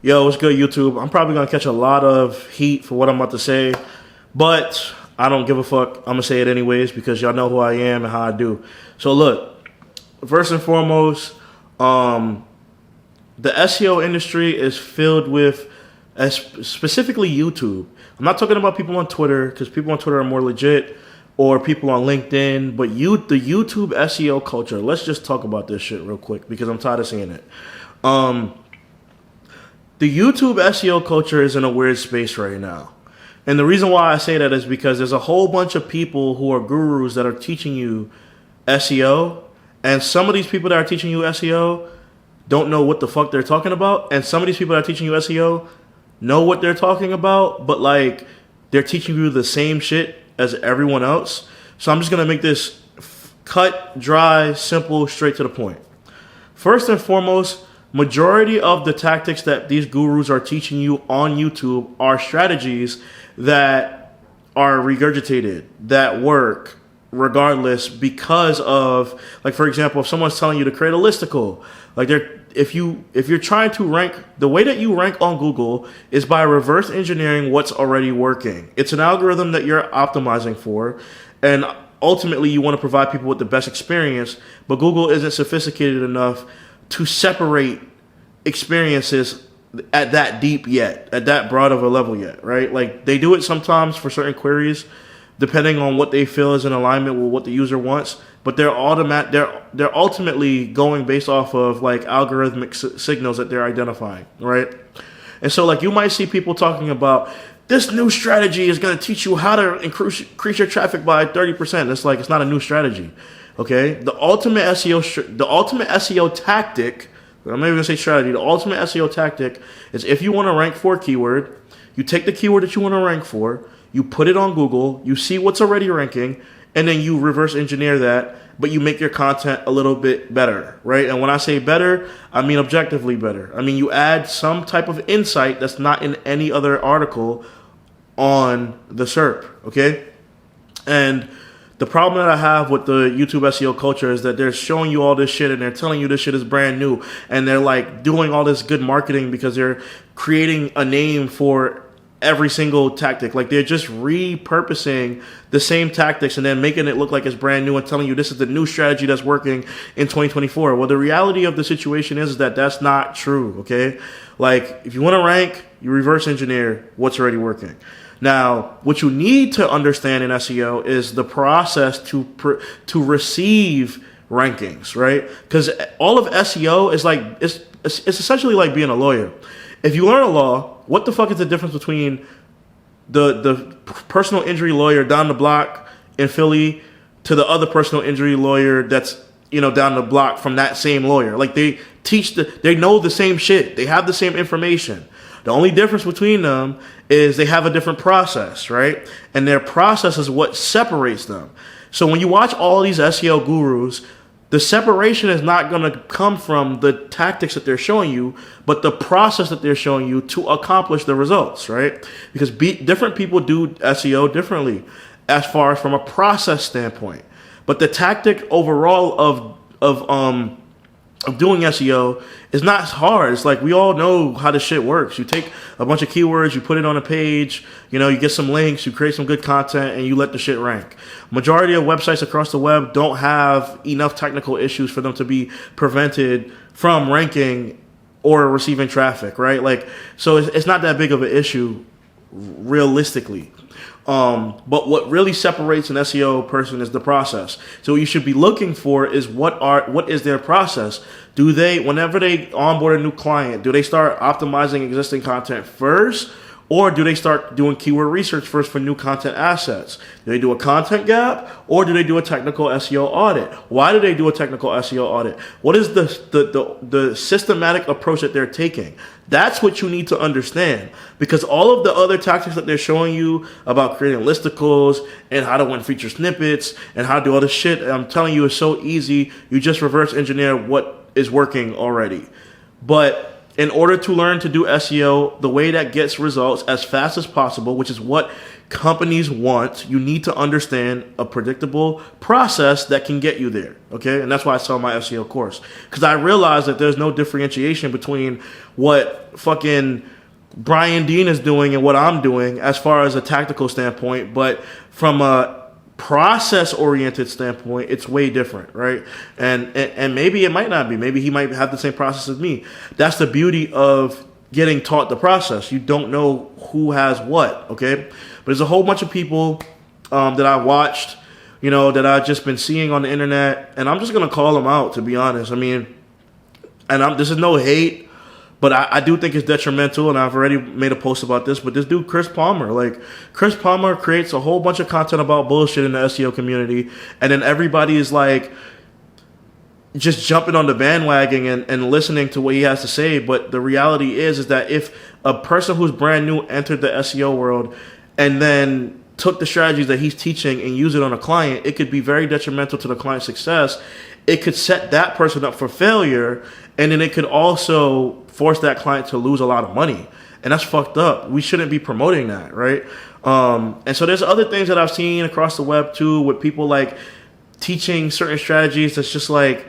Yo, what's good, YouTube? I'm probably gonna catch a lot of heat for what I'm about to say, but I don't give a fuck. I'm gonna say it anyways because y'all know who I am and how I do. So look, first and foremost, the SEO industry is filled with, specifically YouTube. I'm not talking about people on Twitter because people on Twitter are more legit, or people on LinkedIn, but the YouTube SEO culture. Let's just talk about this shit real quick because I'm tired of seeing it. The YouTube SEO culture is in a weird space right now. And the reason why I say that is because there's a whole bunch of people who are gurus that are teaching you SEO. And some of these people that are teaching you SEO don't know what the fuck they're talking about. And some of these people that are teaching you SEO know what they're talking about, but like they're teaching you the same shit as everyone else. So I'm just going to make this cut, dry, simple, straight to the point. First and foremost, majority of the tactics that these gurus are teaching you on YouTube are strategies that are regurgitated, that work regardless because of, like, for example, if someone's telling you to create a listicle, like if you're trying to rank, the way that you rank on Google is by reverse engineering what's already working. It's an algorithm that you're optimizing for, and ultimately you want to provide people with the best experience, but Google isn't sophisticated enough to separate experiences at that deep yet, at that broad of a level yet, right? Like they do it sometimes for certain queries, depending on what they feel is in alignment with what the user wants, but they're ultimately going based off of like algorithmic signals that they're identifying, right? And so like you might see people talking about this new strategy is going to teach you how to increase your traffic by 30%. It's like, it's not a new strategy. Okay, the ultimate SEO tactic, I'm not even gonna say strategy, the ultimate SEO tactic is if you want to rank for a keyword, you take the keyword that you want to rank for, you put it on Google, you see what's already ranking, and then you reverse engineer that, but you make your content a little bit better, right? And when I say better, I mean objectively better. I mean, you add some type of insight that's not in any other article on the SERP, okay? And the problem that I have with the YouTube SEO culture is that they're showing you all this shit and they're telling you this shit is brand new, and they're like doing all this good marketing because they're creating a name for every single tactic. Like they're just repurposing the same tactics and then making it look like it's brand new and telling you this is the new strategy that's working in 2024. Well, the reality of the situation is that that's not true, okay? Like if you want to rank, you reverse engineer what's already working. Now, what you need to understand in SEO is the process to receive rankings, right? Because all of SEO is like, it's essentially like being a lawyer. If you learn a law, what the fuck is the difference between the personal injury lawyer down the block in Philly to the other personal injury lawyer that's, you know, down the block from that same lawyer? Like they know the same shit. They have the same information. The only difference between them is they have a different process, right? And their process is what separates them. So when you watch all these SEO gurus, the separation is not going to come from the tactics that they're showing you, but the process that they're showing you to accomplish the results, right? Because different people do SEO differently as far as from a process standpoint. But the tactic overall of doing SEO is not hard. It's like we all know how this shit works. You take a bunch of keywords, you put it on a page, you know, you get some links, you create some good content, and you let the shit rank. Majority of websites across the web don't have enough technical issues for them to be prevented from ranking or receiving traffic, right? Like, so it's not that big of an issue realistically. But what really separates an SEO person is the process. So what you should be looking for is what is their process? Do they, whenever they onboard a new client, do they start optimizing existing content first? Or do they start doing keyword research first for new content assets? Do they do a content gap, or do they do a technical SEO audit? Why do they do a technical SEO audit? What is the systematic approach that they're taking? That's what you need to understand, because all of the other tactics that they're showing you about creating listicles and how to win feature snippets and how to do all this shit, I'm telling you, it's so easy. You just reverse engineer what is working already. But in order to learn to do SEO the way that gets results as fast as possible, which is what companies want, you need to understand a predictable process that can get you there. Okay. And that's why I sell my SEO course, because I realize that there's no differentiation between what fucking Brian Dean is doing and what I'm doing as far as a tactical standpoint. But from a process-oriented standpoint, it's way different, right? And maybe it might not be. Maybe he might have the same process as me. That's the beauty of getting taught the process. You don't know who has what, okay? But there's a whole bunch of people that I watched, that I've just been seeing on the internet, and I'm just gonna call them out, to be honest. I mean, this is no hate, but I do think it's detrimental, and I've already made a post about this, but this dude, Chris Palmer creates a whole bunch of content about bullshit in the SEO community, and then everybody is like just jumping on the bandwagon and listening to what he has to say. But the reality is that if a person who's brand new entered the SEO world and then took the strategies that he's teaching and used it on a client, it could be very detrimental to the client's success. It could set that person up for failure, and then it could also force that client to lose a lot of money. And that's fucked up. We shouldn't be promoting that, right? And so there's other things that I've seen across the web too, with people like teaching certain strategies that's just like,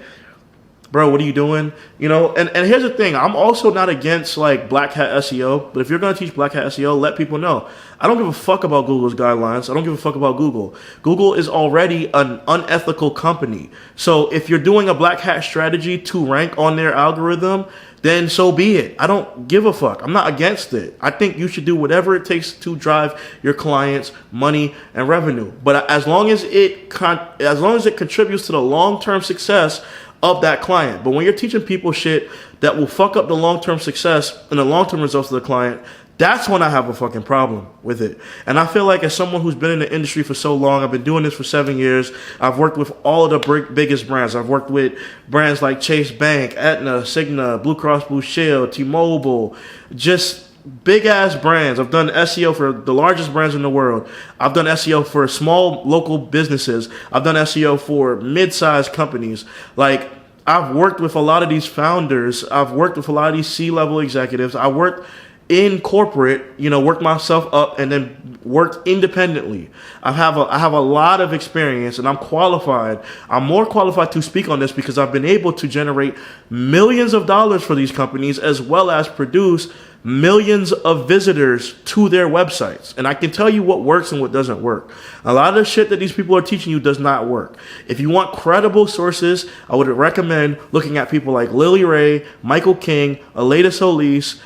bro, what are you doing? And here's the thing. I'm also not against like black hat SEO, but if you're going to teach black hat SEO, let people know. I don't give a fuck about Google's guidelines. I don't give a fuck about Google. Google is already an unethical company. So if you're doing a black hat strategy to rank on their algorithm, then so be it. I don't give a fuck. I'm not against it. I think you should do whatever it takes to drive your clients money and revenue. But as long as it contributes to the long-term success of that client. But when you're teaching people shit that will fuck up the long-term success and the long-term results of the client, that's when I have a fucking problem with it. And I feel like as someone who's been in the industry for so long, I've been doing this for 7 years. I've worked with all of the biggest brands. I've worked with brands like Chase Bank, Aetna, Cigna, Blue Cross Blue Shield, T-Mobile, just big ass brands. I've done SEO for the largest brands in the world. I've done SEO for small local businesses. I've done SEO for mid-sized companies. Like, I've worked with a lot of these founders. I've worked with a lot of these C-level executives. I worked in corporate, worked myself up and then worked independently. I have a lot of experience, and I'm qualified. I'm more qualified to speak on this because I've been able to generate millions of dollars for these companies, as well as produce millions of visitors to their websites. And I can tell you what works and what doesn't work. A lot of the shit that these people are teaching you does not work. If you want credible sources, I would recommend looking at people like Lily Ray, Michael King, Aleda Solis,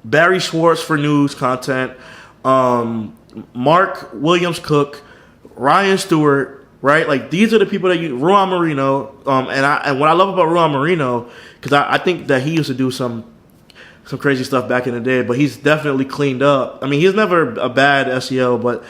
Barry Schwartz for news content, Mark Williams Cook, Ryan Stewart, right? Like, these are the people that Ruan Marino, and what I love about Ruan Marino, because I think that he used to do some crazy stuff back in the day, but he's definitely cleaned up. I mean, he's never a bad SEO, but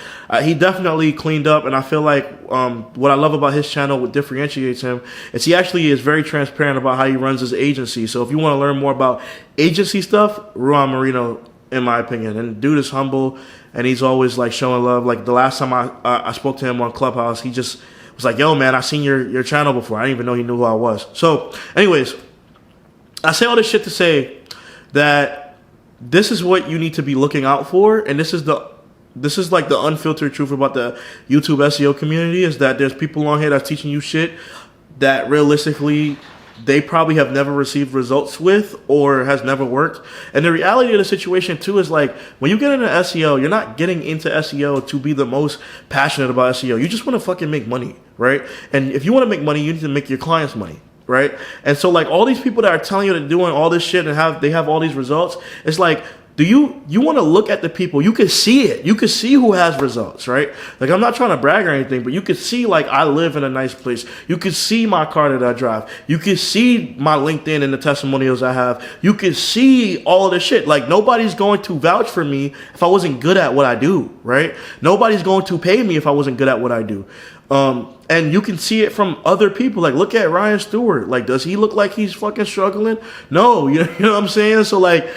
he definitely cleaned up, and I feel like what I love about his channel, what differentiates him, is he actually is very transparent about how he runs his agency. So if you want to learn more about agency stuff, Ruan Marino, in my opinion. And dude is humble, and he's always like showing love. Like the last time I spoke to him on Clubhouse, he just was like, yo, man, I seen your channel before. I didn't even know he knew who I was. So anyways, I say all this shit to say that this is what you need to be looking out for, and this is like the unfiltered truth about the YouTube SEO community, is that there's people on here that's teaching you shit that realistically they probably have never received results with or has never worked. And the reality of the situation too is, like, when you get into SEO, you're not getting into SEO to be the most passionate about SEO. You just want to fucking make money, right? And if you want to make money, you need to make your clients money, right? And so, like, all these people that are telling you they're doing all this shit and they have all these results, it's like, do you want to look at the people? You can see it. You can see who has results, right? Like, I'm not trying to brag or anything, but you can see, like, I live in a nice place. You can see my car that I drive. You can see my LinkedIn and the testimonials I have. You can see all of this shit. Like, nobody's going to vouch for me if I wasn't good at what I do, right? Nobody's going to pay me if I wasn't good at what I do. And you can see it from other people. Like, look at Ryan Stewart. Like, does he look like he's fucking struggling? No, you know what I'm saying? So, like,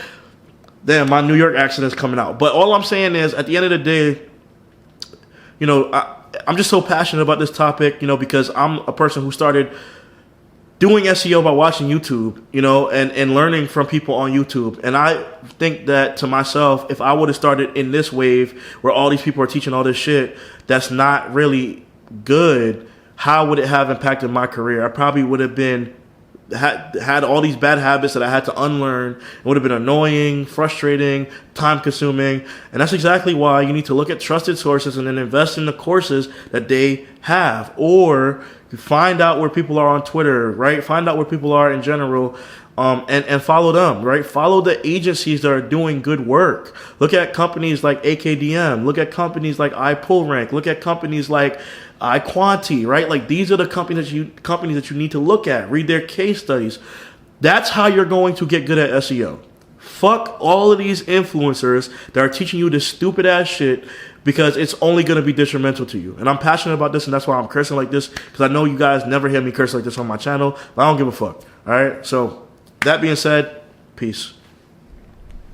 damn, my New York accent is coming out. But all I'm saying is, at the end of the day, I'm just so passionate about this topic, because I'm a person who started doing SEO by watching YouTube, you know, and learning from people on YouTube. And I think that to myself, if I would have started in this wave where all these people are teaching all this shit that's not really good, how would it have impacted my career? I probably would have been had all these bad habits that I had to unlearn. It would have been annoying, frustrating, time consuming. And that's exactly why you need to look at trusted sources and then invest in the courses that they have, or find out where people are on Twitter, right? Find out where people are in general, and follow them, right? Follow the agencies that are doing good work. Look at companies like AKDM. Look at companies like iPullRank. Look at companies like iQuanti, right? Like, these are the companies that you need to look at. Read their case studies. That's how you're going to get good at SEO. Fuck all of these influencers that are teaching you this stupid ass shit, because it's only going to be detrimental to you. And I'm passionate about this, and that's why I'm cursing like this, because I know you guys never hear me curse like this on my channel, but I don't give a fuck. All right? So, that being said, peace.